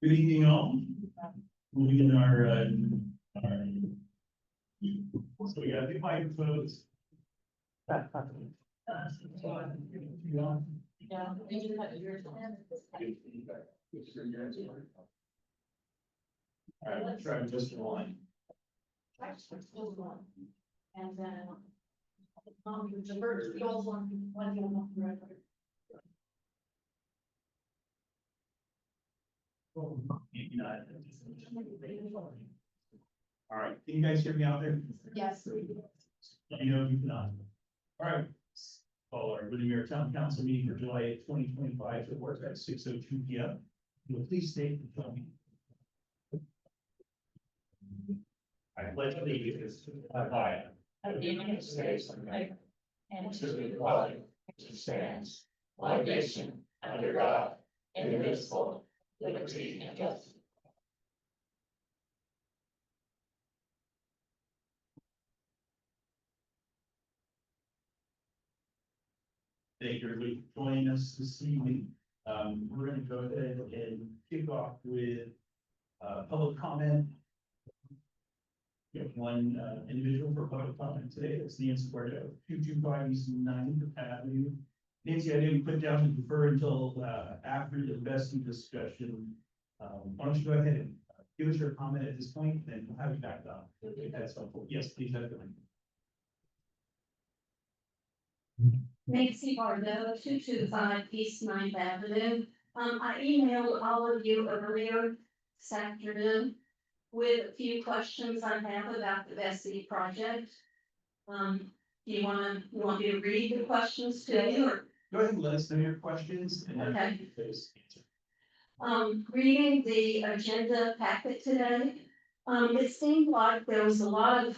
Good evening, all. We'll begin our so we got the microphones. Yeah. All right, let's try just one. And then. The first, we also want to. All right, can you guys hear me out there? Yes. You know, you cannot. All right. Call our Windermere Town Council meeting for July 8th, 2025 to work at 6:02 p.m. Will you please state the following. I pledge allegiance to the flag of the United States of America and to the republic which stands one nation under God, indivisible, liberty and justice. Thank you everybody for joining us this evening. We're going to go ahead and kick off with public comment. We have one individual for public comment today. That's Nancy Guardo, 225 East 9th Avenue. Nancy, I didn't put down to defer until after the vesting discussion. Why don't you go ahead and give us your comment at this point, and we'll have you back up. If that's helpful. Yes, please have the mic. Nancy Bardo, 225 East 9th Avenue. I emailed all of you earlier this afternoon with a few questions I have about the Bessie project. Do you want me to read the questions to you? Or? Go ahead and let us know your questions. And Okay. Those answer. Reading the agenda packet today, it seemed like there was a lot of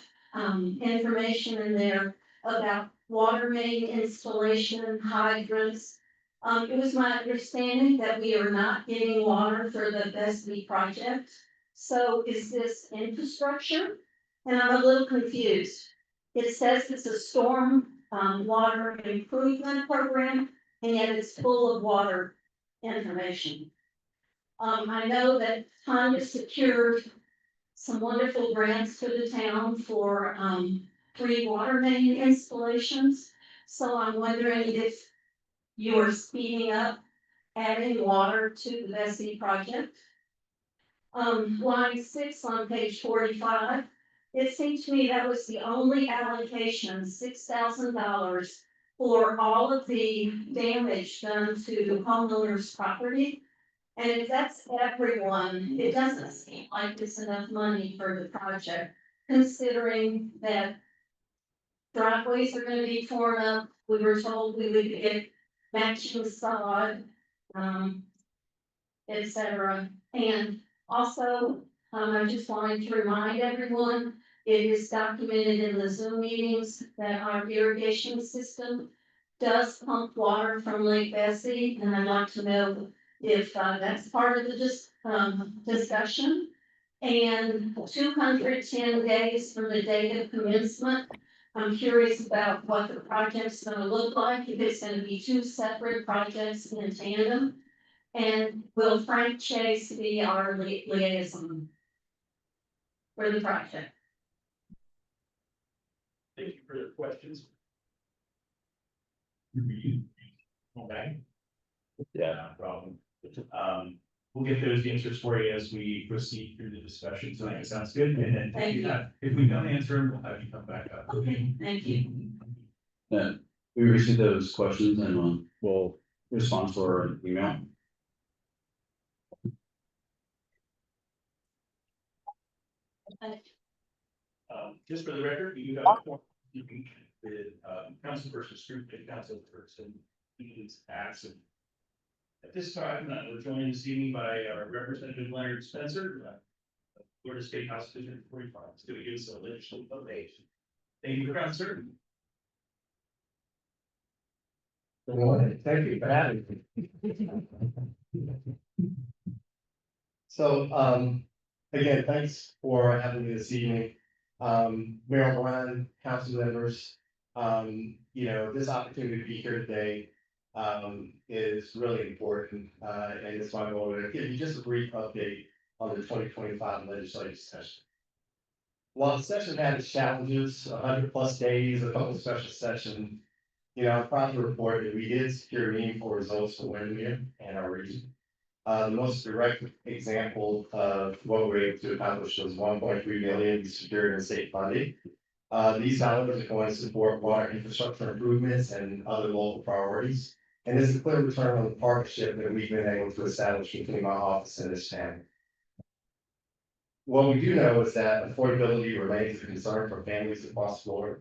information in there about water main installation, hydrants. It was my understanding that we are not getting water for the Bessie project. So is this infrastructure? And I'm a little confused. It says it's a storm water improvement program, and yet it's full of water information. I know that Tanya secured some wonderful grants for the town for free water main installations. So I'm wondering if you're speeding up adding water to the Bessie project. Line 6 on page 45. It seemed to me that was the only allocation, $6,000 for all of the damage done to homeowners' property. And if that's everyone, it doesn't seem like it's enough money for the project, considering that driveways are going to be torn up. We were told we would get matching sod, etc. And also, I just wanted to remind everyone, it is documented in the Zoom meetings that our irrigation system does pump water from Lake Bessie, and I'd like to know if that's part of the discussion. And 210 days from the date of commencement, I'm curious about what the project's going to look like, if it's going to be two separate projects in tandem. And will Frank Chase be our liaison for the project? Thank you for your questions. Okay. Yeah, no problem. We'll get those answers for you as we proceed through the discussion. So that sounds good. And then if we don't answer them, we'll have you come back up. Okay, thank you. Yeah, we received those questions and we'll respond to our email. Just for the record, you have with, councilperson Stroop and councilperson Dean's absent. At this time, we're joined this evening by our Representative Leonard Spencer, Florida State House District 45. It's going to give us a legislative update. Thank you for coming, sir. Good morning. Thank you for having me. So, again, thanks for having me this evening. Mayor O'Brien, council members, this opportunity to be here today, is really important. And it's my goal to give you just a brief update on the 2025 legislative session. While the session had its challenges, 100+ days, a couple of special sessions, I'm proud to report that we did secure meaningful results for Windermere and our region. The most direct example of what we were able to accomplish was 1.3 million we secured in state funding. These dollars are going to support water infrastructure improvements and other local priorities. And this is a clear return on the partnership that we've been able to establish between my office and this town. What we do know is that affordability remains a concern for families across Florida.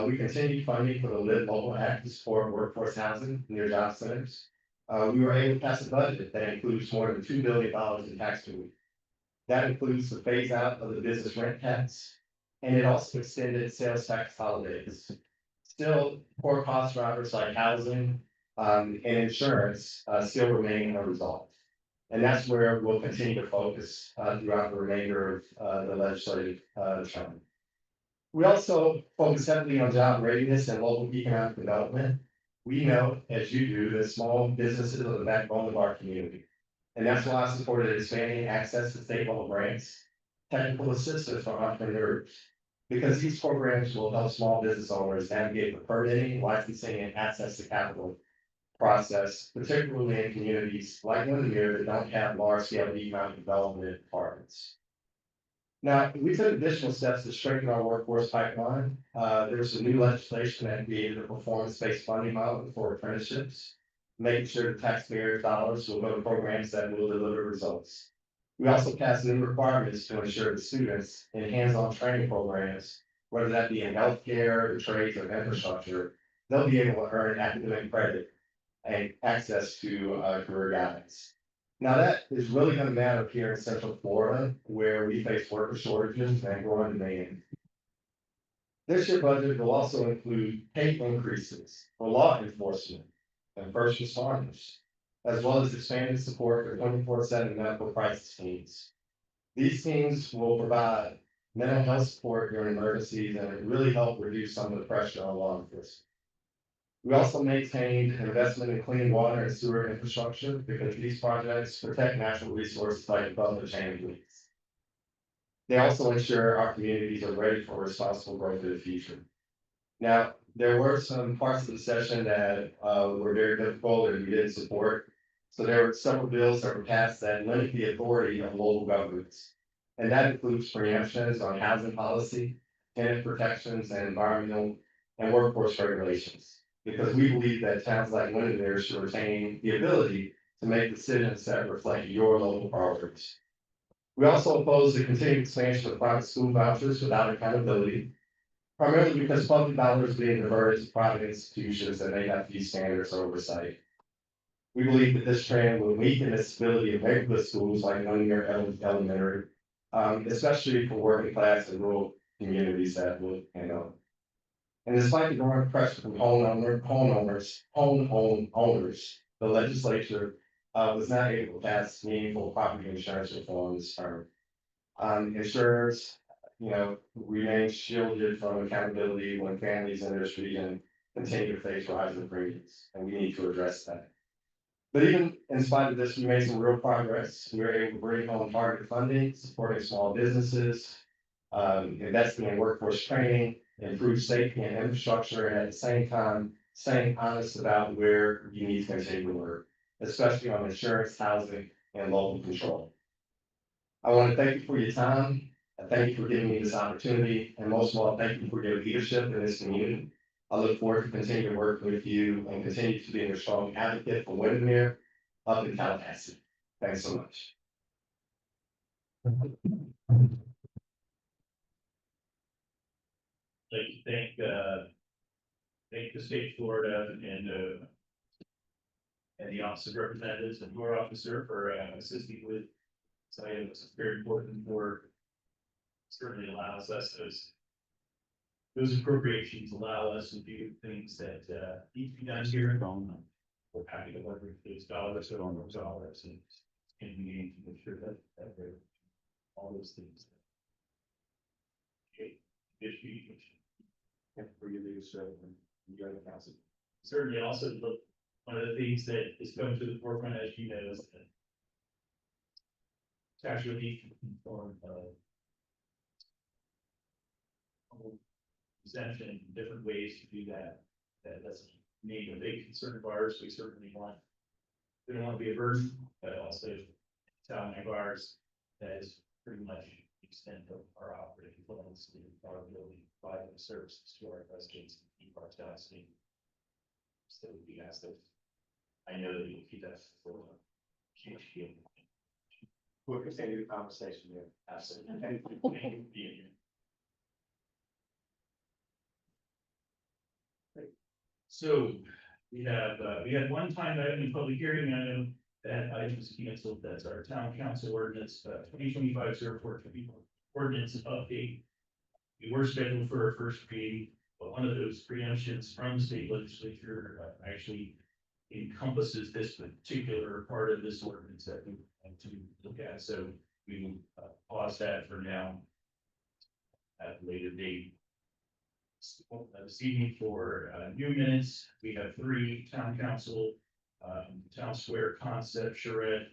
We continue funding for the Live Local Act to support workforce housing near job centers. We were able to pass a budget that includes more than $2 billion in tax relief. That includes the phase out of the business rent tax, and it also extended sales tax holidays. Still, core cost drivers like housing and insurance still remain unresolved. And that's where we'll continue to focus throughout the remainder of the legislative term. We also focus heavily on job readiness and local economic development. We know, as you do, that small businesses are the backbone of our community. And that's why I supported expanding access to state level grants, technical assistance for entrepreneurs, because these programs will help small business owners navigate the permitting, licensing, and access to capital process, particularly in communities like Windermere that don't have large-scale economic development departments. Now, we took additional steps to strengthen our workforce pipeline. There's some new legislation that created a performance-based funding model for apprenticeships, making sure the taxpayer dollars will go to programs that will deliver results. We also passed new requirements to ensure that students in hands-on training programs, whether that be in healthcare, the trades, or infrastructure, they'll be able to earn academic credit and access to career guidance. Now that is really going to matter here in Central Florida, where we face worker shortages and growing demand. This year's budget will also include pay increases for law enforcement and first responders, as well as expanded support for 24/7 medical crisis teams. These teams will provide mental health support during emergencies and really help reduce some of the pressure on law enforcement. We also maintained investment in clean water and sewer infrastructure because these projects protect natural resources like public changes. They also ensure our communities are ready for responsible growth in the future. Now, there were some parts of the session that were very difficult and we didn't support. So there were several bills that were passed that limit the authority of local governments. And that includes preemptions on housing policy, tenant protections, and environmental and workforce regulations. Because we believe that towns like Windermere should retain the ability to make decisions that reflect your local priorities. We also oppose the continued expansion of private school vouchers without accountability, primarily because public dollars being diverted to private institutions that may have few standards or oversight. We believe that this trend will weaken the stability of neighborhood schools like Windermere Elementary, especially for working class and rural communities that will, And despite the growing pressure from homeowners, the legislature was not able to pass meaningful property insurance reform this term. Insurers, remain shielded from accountability when families in this region continue to face rising premiums, and we need to address that. But even in spite of this, we made some real progress. We were able to bring home targeted funding, supporting small businesses, investing in workforce training, improve safety and infrastructure, and at the same time, staying honest about where you need to continue to work, especially on insurance, housing, and local control. I want to thank you for your time. I thank you for giving me this opportunity, and most of all, thank you for your leadership in this community. I look forward to continue to work with you and continue to be a strong advocate for Windermere up in Tallahassee. Thanks so much. like to thank the state of Florida and the Office of Representatives and your officer for assisting with. So it's very important for, certainly allows us those appropriations allow us to do things that need to be done here in Rome. We're happy to leverage those dollars and we need to make sure that we're all those things. Okay, distribution. And for you to serve and you other council. Certainly also one of the things that is coming to the forefront, as you know, is that tax relief in form of exemption, different ways to do that. That's made a big concern of ours. We certainly we don't want to be a burden, but also town like ours, that is pretty much the extent of our operating plans, our ability to provide the services to our residents and keep our town safe. So we ask that, I know that you'll keep that for We'll continue the conversation here. absolutely. Thank you for being here. So we had one time item in public hearing. I know that item was canceled. That's our town council ordinance, 2025-04 ordinance update. We were scheduled for our first reading, but one of those preemptions from the state legislature actually encompasses this particular part of this ordinance that we want to look at. So we will pause that for now at a later date. This evening for new minutes, we have 3 town council, town square concept, charrette,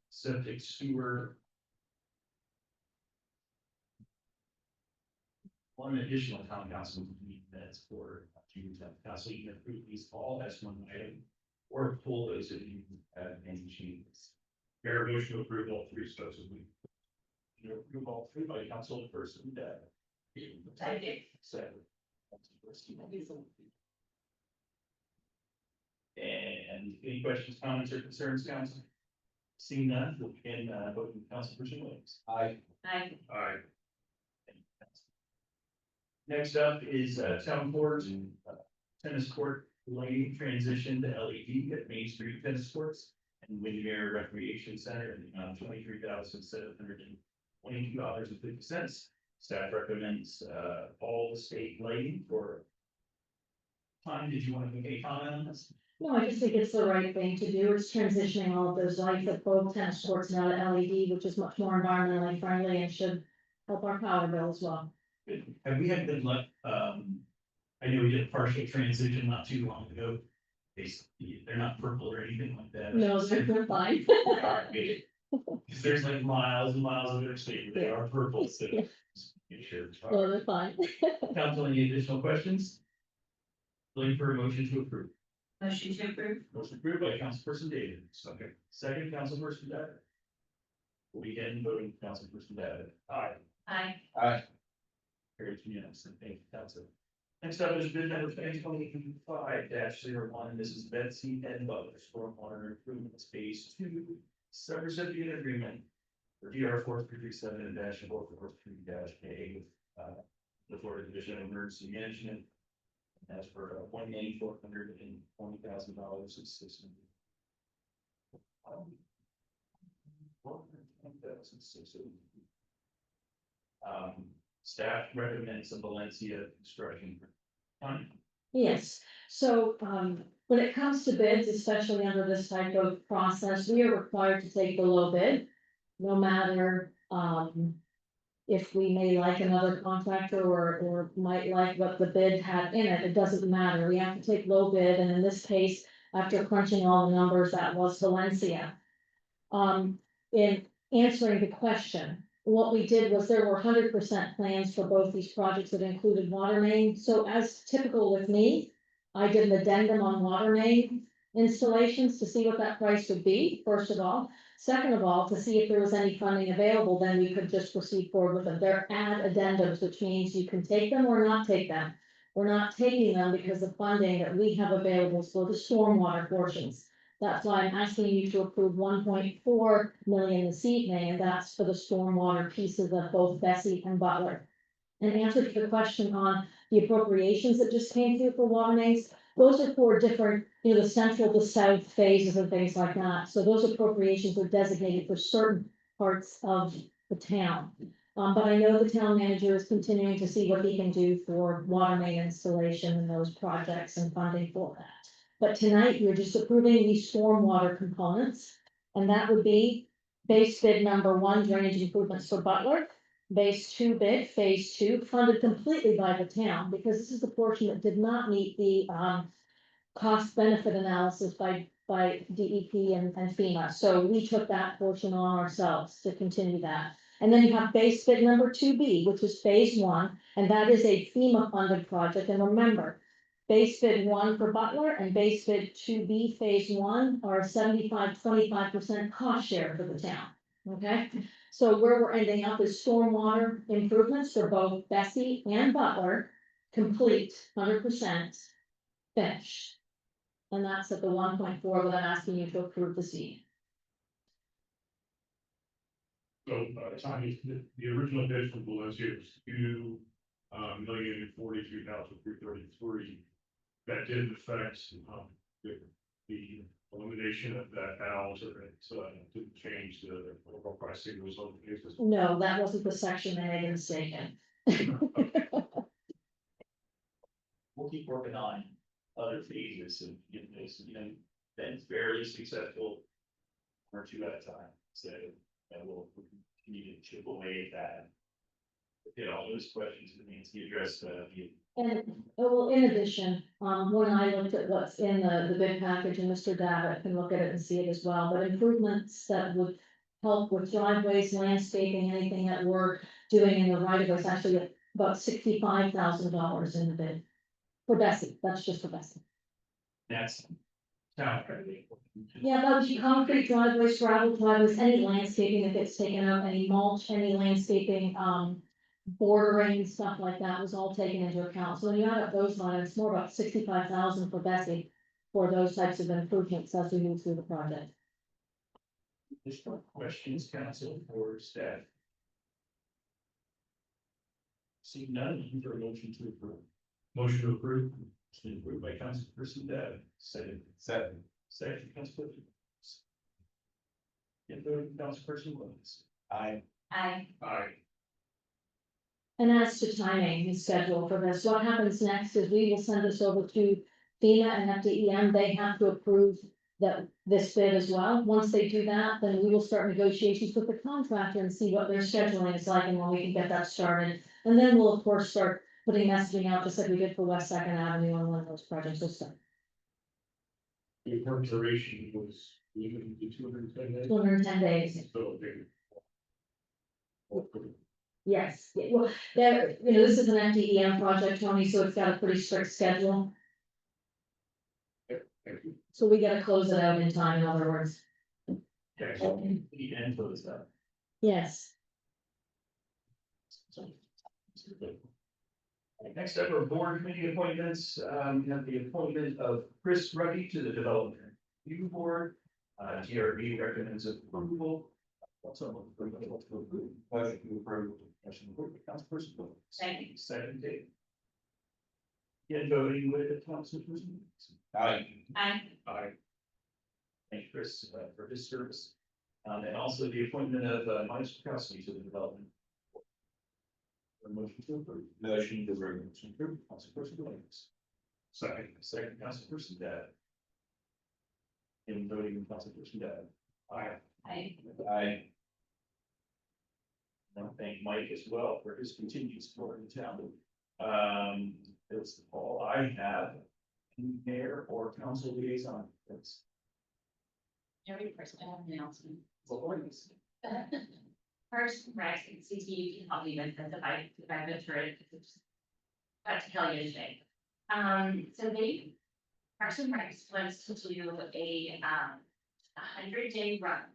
septic sewer. One additional town council minutes for town council. You can approve these all as one item or pull those if you have any changes. Mayor, motion to approve all 3 steps of the. You approve all 3 by council person that. Second. And any questions, comments, or concerns, council? Seeing none, we'll begin voting Councilperson Williams. Aye. Aye. Aye. Next up is town court, tennis court lane transition to LED at Main Street Tennis Courts and Windermere Recreation Center in the amount of $23,722.50. Staff recommends all the state lighting for. Time, did you want to make any comment on this? No, I just think it's the right thing to do. It's transitioning all of those lights at both tennis courts now to LED, which is much more environmentally friendly and should help our power bill as well. Good. Have we had good luck? I know we did a partial transition not too long ago. They're not purple or anything like that. No, they're fine. Because there's like miles and miles of interstate, they are purple, so. just make sure. No, they're fine. Council, any additional questions? Looking for a motion to approve. Motion to approve. Motion approved by Councilperson David. Second, Councilperson David. We'll begin voting Councilperson David. Aye. Aye. Aye. Carried unanimously. Thank you, Council. Next up is bid number 2025-01. This is Betsy and Butler Stormwater Improvements Phase 2 Subrecipient Agreement for DR 4337-443-A, the Florida Division of Emergency Management. That's for $1,420,000 assistance. Staff recommends some Valencia construction. Yes, so when it comes to bids, especially under this type of process, we are required to take the low bid. No matter if we may like another contractor or might like what the bid had in it, it doesn't matter. We have to take low bid, and in this case, after crunching all the numbers, that was Valencia. In answering the question, what we did was there were 100% plans for both these projects that included water main. So as typical with me, I did an addendum on water main installations to see what that price would be, first of all. Second of all, to see if there was any funding available, then we could just proceed forward with them. They're addendums, which means you can take them or not take them. We're not taking them because the funding that we have available is for the stormwater portions. That's why I'm asking you to approve 1.4 million this evening, and that's for the stormwater pieces of both Bessie and Butler. in answer to the question on the appropriations that just came through for water mains, those are for different, the central to south phases and things like that. So those appropriations are designated for certain parts of the town. But I know the town manager is continuing to see what he can do for water main installation and those projects and funding for that. But tonight, you're just approving these stormwater components, and that would be base bid number 1, drainage improvements for Butler. Base 2 bid, phase 2, funded completely by the town, because this is the portion that did not meet the, cost benefit analysis by DEP and FEMA. So we took that portion on ourselves to continue that. And then you have base bid number 2B, which is phase 1, and that is a FEMA funded project. And remember, base bid 1 for Butler and base bid 2B phase 1 are 25% cost share for the town. Okay, so where we're ending up is stormwater improvements for both Bessie and Butler, complete 100% finished. And that's at the 1.4 that I'm asking you to approve this evening. So, Tony, the original bid from Valencia was $2,042,333. That didn't affect, the elimination of that house, or it, didn't change the overall pricing result. No, that wasn't the section that I didn't say in. We'll keep working on other phases and get this, been fairly successful. One or two at a time, so, we'll continue to chip away at that. Get all those questions that Nancy addressed, And, well, in addition, when I looked at what's in the bid package, and Mr. Davitt can look at it and see it as well, but improvements that would help with driveways, landscaping, anything that we're doing in the right of way, is actually about $65,000 in the bid. For Bessie, that's just for Bessie. that's town friendly. Yeah, that would be concrete driveways, gravel driveways, any landscaping that gets taken out, any mulch, any landscaping, bordering, stuff like that was all taken into account. So when you add up those lines, it's more about 65,000 for Bessie for those types of improvements as we move through the project. Additional questions, council, or staff? See none, you for a motion to approve. Motion to approve. It's been approved by Councilperson Deb, second, Councilperson. And voting Councilperson Williams. Aye. I, And as to timing and schedule for this, what happens next is we will send this over to FEMA and FDEM. They have to approve this bid as well. Once they do that, then we will start negotiations with the contractor and see what their scheduling is like and when we can get that started. And then we'll of course start putting messaging out just like we did for West Second Avenue on one of those projects. We'll start. The current duration was even to 210 days. 210 days. So they. Yes, yeah, well, there, this is an FDEM project, Tony, so it's got a pretty strict schedule. Thank you. So we gotta close it out in time, in other words. Okay, so the end close that. Yes. Next up are board committee appointments. We have the appointment of Chris Ruddy to the Development Review Board. TRB recommends approval. Motion to approve. Motion to approve. Councilperson Williams. Second Dave. Again, voting with Councilperson. Aye. Thank you, Chris, for his service. And also the appointment of Mike Skowski to the Development. Motion to approve. Motion to approve. Councilperson Williams. Second, Councilperson Deb. In voting with Councilperson Deb. Aye. I want to thank Mike as well for his continued support in the town. That's all I have. Mayor or council liaison. That's. Every person have an announcement. Williams. First, Rex, and CT, you can help me with this if I go through it. Got to tell you today. So they, Parks and Recs wants to do a 100-day run.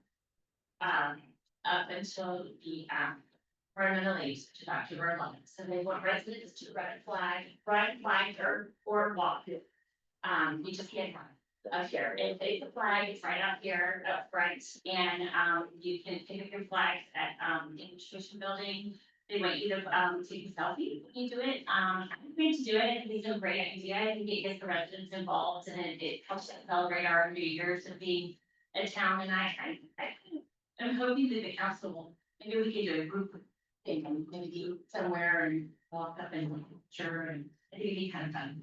Up until the run of the lakes, which is October 11th. So they want residents to run flag or walk. You just can't run up here. If they the flag, it's right up here up front, and you can pick up your flags at the Education Building They want you to, take a selfie when you do it. I'm going to do it. I think it's a great idea. I think it gets the residents involved and it helps us celebrate our New Year's of being a town. And I'm hoping that the council will, maybe we could do a group thing and maybe do somewhere and walk up and sure. And I think it'd be kind of fun.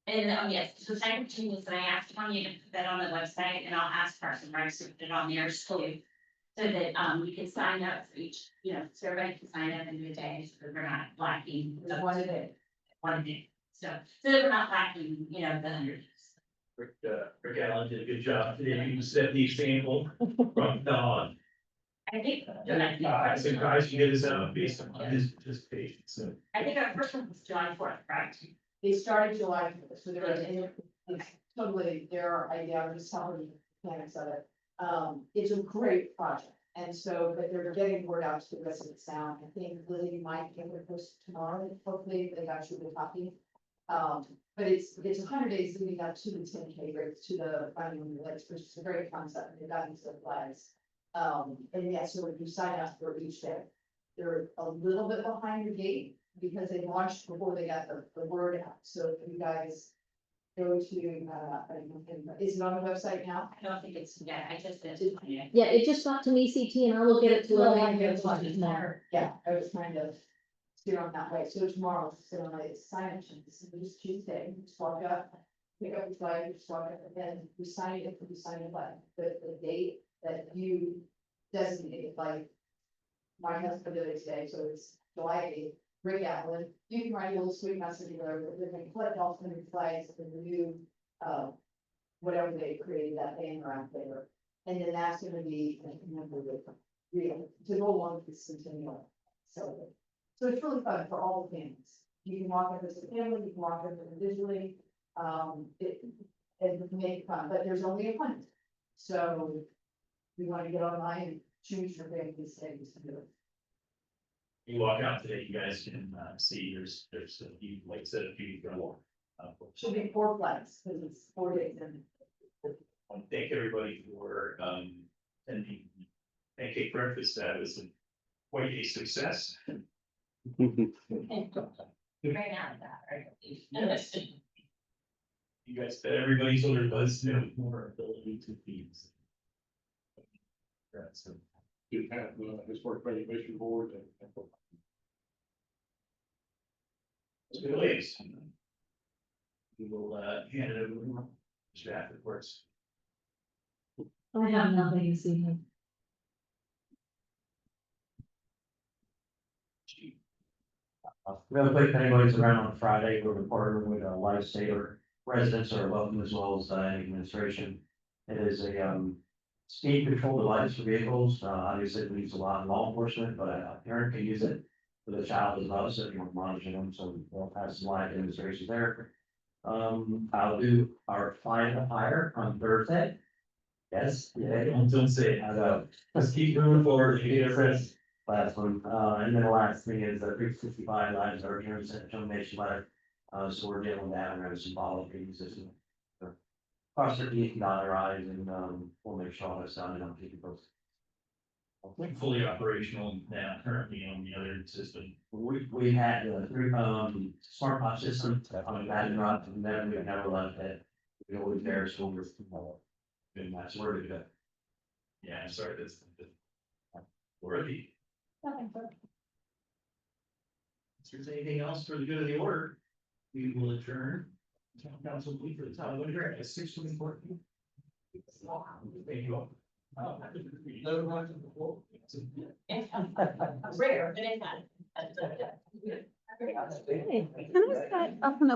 And, yes, so second thing is that I asked Tanya to put that on the website and I'll ask Parks and Rec to put it on there too. So that, we can sign up for each, so everybody can sign up in a day, so that we're not lacking. One day. So that we're not lacking, the hundreds. Rick Allen did a good job today. You set the example from Don. I think. I'm surprised he did his own based on his participation, so. I think our first one was July 4th, right? They started July, so they're, it's totally their idea, I'm just telling you the mechanics of it. It's a great project, and so, but they're getting word out to the residents now, I think Lily might get her post tomorrow, hopefully they got you the copy. But it's 100 days leading up to the 10K race, to the finding of the lakes, which is a great concept, they've gotten some flags. And yeah, so if you sign up for each day, they're a little bit behind the gate, because they launched before they got the word out, so if you guys go to, is it on the website now? I don't think it's, I just did. Yeah, it just got to me, CT, and I will get it to Lily and get it to you tomorrow. Yeah, I was trying to steer on that way, so tomorrow, so I sign up, this is Tuesday, just walk up, pick up the flag, just walk up, and then we sign it by the date that you designated, like my husband did it today, so it's July 8th. Rick Allen, you can write a little sweet message where they're going to collect all 100 flags and the new, whatever they created that banner out there. And then that's going to be, real, to go along with this centennial. So it's really fun for all the families. You can walk up as a family, you can walk up individually, and make it fun, but there's only 100. So we want to get online and choose your family's things to do it. You walk out today, you guys can see there's a few, like I said, a few from. Should be 4 flags, because it's 4 days in. I want to thank everybody for attending pancake breakfast. That was quite a success. Right now, right? You guys, everybody's on their buzz, more ability to feed. So. You have the historic preservation board and. Good ways. We will hand it over to staff reports. I have nothing this evening. Real quick, if anybody's around on Friday, we're partnering with Lifesaver residents are welcome as well as administration. It is a speed control device for vehicles. Obviously it needs a lot of law enforcement, but a parent can use it with a child as well, so if you're monitoring them, so we'll have some live demonstrations there. I'll do our final hire on Thursday. Yes, yeah, Don't say it. I know. Let's keep moving forward. Last one, and then the last thing is the 365 lives are here in sent termination letter. So we're dealing with that, and there's some follow-up things, cross their teeth, dot their i's, and we'll make sure all that's done and I'll keep you posted. Fully operational now, currently on the other system. We had through smart pop system on that and run, and then we never left it. We always there, so we're been that, so we're good to go. Yeah, I'm sorry, that's worthy. If there's anything else for the good of the order, we will adjourn. Town council meeting for the town of Windermere at 6:24. Thank you all. Rare, but it's not. Can I set up an